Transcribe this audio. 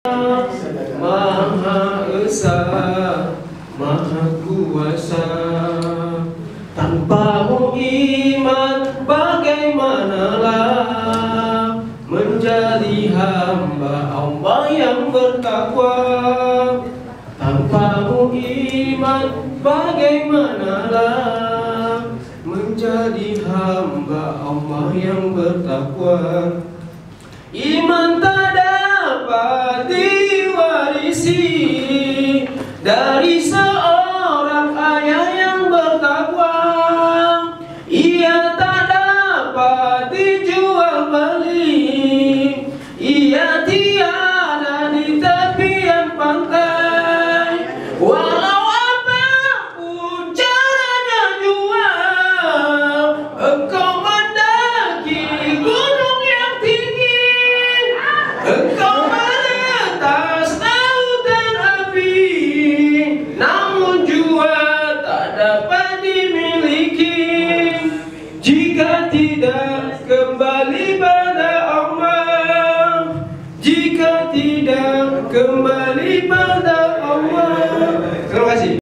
Maha Esa, Maha Kuasa. Tanpamu iman bagaimanalah menjadi hamba Allah yang bertakwa. Tanpamu iman bagaimanalah menjadi hamba Allah yang bertakwa. Iman tak dapat diwarisi dari seorang ayah yang bertakwa. Ia tak dapat dijual beli. Ia tiada di tepian pantai. Walau apapun caranya jual, engkau mendaki gunung yang tinggi, engkau meretas lautan api, namun jua tak dapat dimiliki jika tidak kembali pada Allah. Jika tidak kembali pada Allah. Terima kasih.